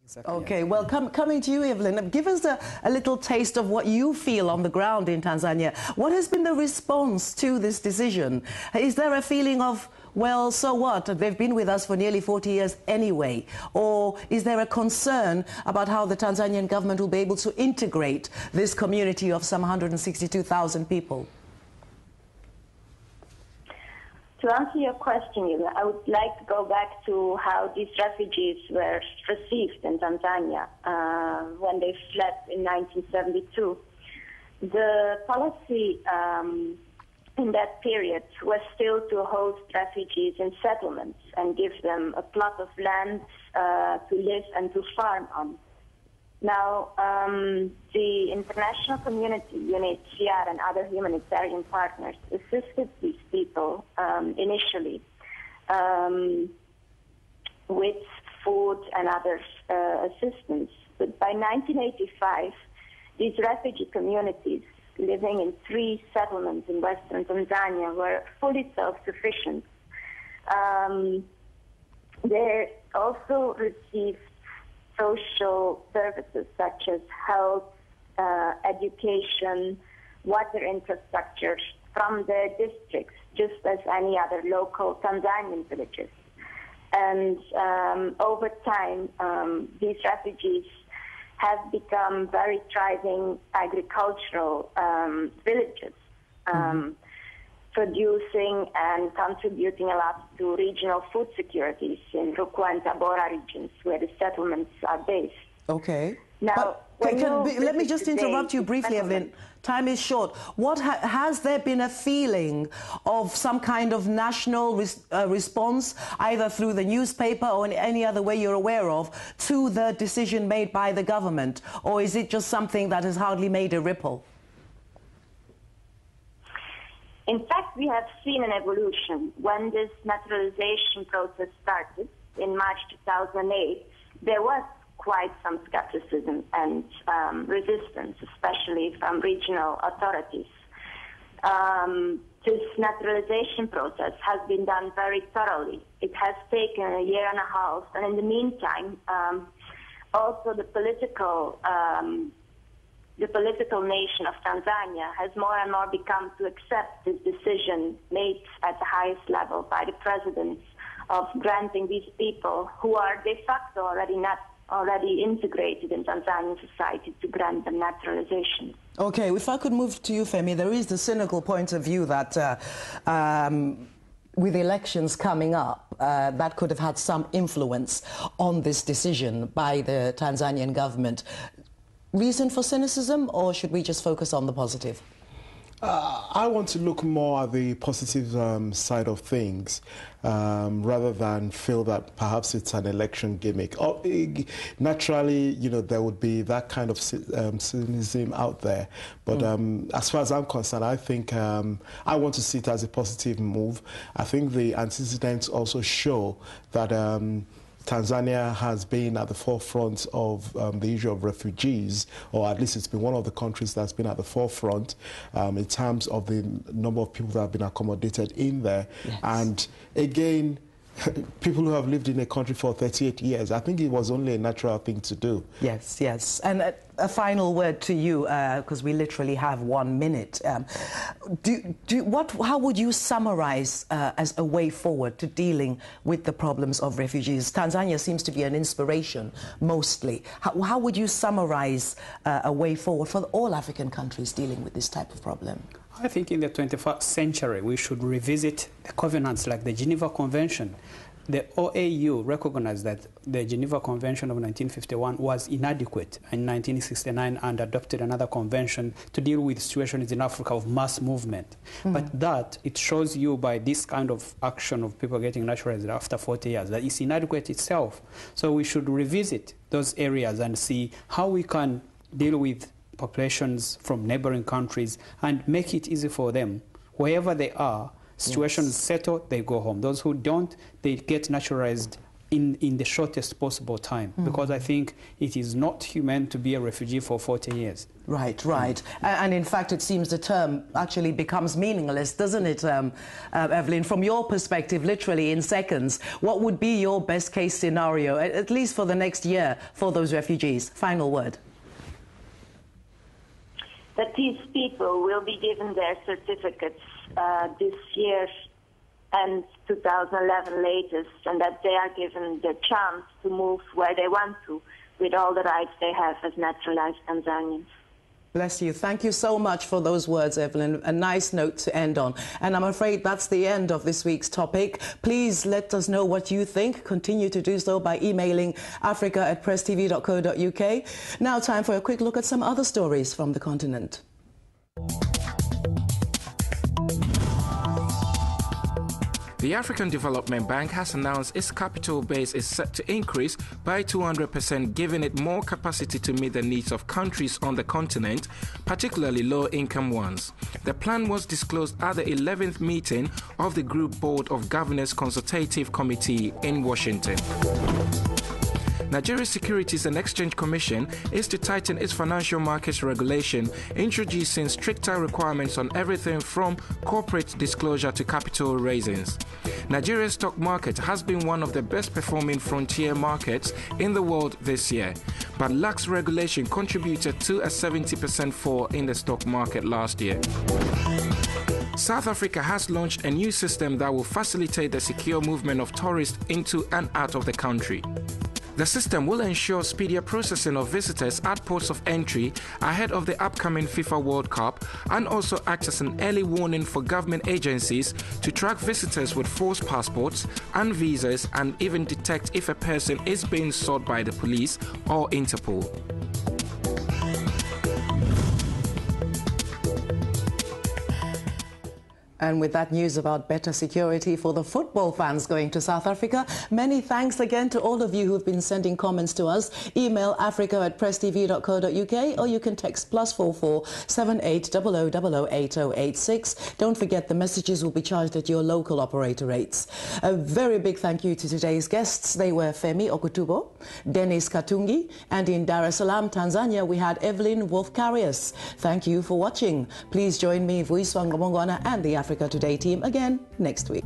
Exactly. Okay, well, coming to you, Eveline, give us a little taste of what you feel on the ground in Tanzania. What has been the response to this decision? Is there a feeling of, well, so what? They've been with us for nearly 40 years anyway. Or is there a concern about how the Tanzanian government will be able to integrate this community of some 162,000 people? To answer your question, I would like to go back to how these refugees were received in Tanzania when they fled in 1972. The policy in that period was still to host refugees in settlements and give them a plot of land to live and to farm on. Now, the international community, UNHCR and other humanitarian partners assisted these people initially with food and other assistance. But by 1985, these refugee communities living in 3 settlements in western Tanzania were fully self-sufficient. They also received social services such as health, education, water infrastructure from their districts, just as any other local Tanzanian villages. And over time, these refugees have become very thriving agricultural villages, producing and contributing a lot to regional food securities in Rukwa and Tabora regions where the settlements are based. Okay. Now, let me just interrupt you briefly, Eveline. Time is short. What has there been a feeling of some kind of national response, either through the newspaper or in any other way you're aware of, to the decision made by the government? Or is it just something that has hardly made a ripple? In fact, we have seen an evolution. When this naturalization process started in March 2008, there was quite some skepticism and resistance, especially from regional authorities. This naturalization process has been done very thoroughly. It has taken a year and a half, and in the meantime, also the political nation of Tanzania has more and more become to accept this decision made at the highest level by the president of granting these people who are de facto already integrated in Tanzanian society to grant them naturalization. Okay, if I could move to you, Femi, there is the cynical point of view that with elections coming up, that could have had some influence on this decision by the Tanzanian government. Reason for cynicism, or should we just focus on the positive? I want to look more at the positive side of things rather than feel that perhaps it's an election gimmick. Naturally, you know, there would be that kind of cynicism out there. But as far as I'm concerned, I think I want to see it as a positive move. I think the antecedents also show that Tanzania has been at the forefront of the issue of refugees, or at least it's been one of the countries that's been at the forefront in terms of the number of people that have been accommodated in there. Yes. And again, people who have lived in a country for 38 years, I think it was only a natural thing to do. Yes, yes. And a final word to you, because we literally have 1 minute. How would you summarize as a way forward to dealing with the problems of refugees? Tanzania seems to be an inspiration, mostly. How would you summarize a way forward for all African countries dealing with this type of problem? I think in the 21st century, we should revisit the covenants like the Geneva Convention. The OAU recognized that the Geneva Convention of 1951 was inadequate in 1969 and adopted another convention to deal with situations in Africa of mass movement. But that, it shows you by this kind of action of people getting naturalized after 40 years, that it's inadequate itself. So we should revisit those areas and see how we can deal with populations from neighboring countries and make it easy for them. Wherever they are, situations settle, they go home. Those who don't, they get naturalized in the shortest possible time, because I think it is not humane to be a refugee for 40 years. Right, right. And in fact, it seems the term actually becomes meaningless, doesn't it, Eveline? From your perspective, literally in seconds, what would be your best case scenario, at least for the next year, for those refugees? Final word. That these people will be given their certificates this year and 2011 latest, and that they are given the chance to move where they want to with all the rights they have as naturalized Tanzanians. Bless you. Thank you so much for those words, Eveline. A nice note to end on. And I'm afraid that's the end of this week's topic. Please let us know what you think. Continue to do so by emailing africa@presstv.co.uk. Now time for a quick look at some other stories from the continent. The African Development Bank has announced its capital base is set to increase by 200%, giving it more capacity to meet the needs of countries on the continent, particularly low-income ones. The plan was disclosed at the 11th meeting of the Group Board of Governors Consultative Committee in Washington. Nigeria's Securities and Exchange Commission is to tighten its financial markets regulation, introducing stricter requirements on everything from corporate disclosure to capital raisings. Nigeria's stock market has been one of the best performing frontier markets in the world this year, but lax regulation contributed to a 70% fall in the stock market last year. South Africa has launched a new system that will facilitate the secure movement of tourists into and out of the country. The system will ensure speedier processing of visitors at ports of entry ahead of the upcoming FIFA World Cup, and also act as an early warning for government agencies to track visitors with false passports and visas, and even detect if a person is being sought by the police or Interpol. And with that news about better security for the football fans going to South Africa, many thanks again to all of you who've been sending comments to us. Email africa@presstv.co.uk, or you can text +44 78 0000 8086. Don't forget the messages will be charged at your local operator rates. A very big thank you to today's guests. They were Femi Okutubo, Dennis Katungi, and in Dar es Salaam, Tanzania, we had Eveline Wolfcarius. Thank you for watching. Please join me, Vuyiswa and the Africa Today team again next week.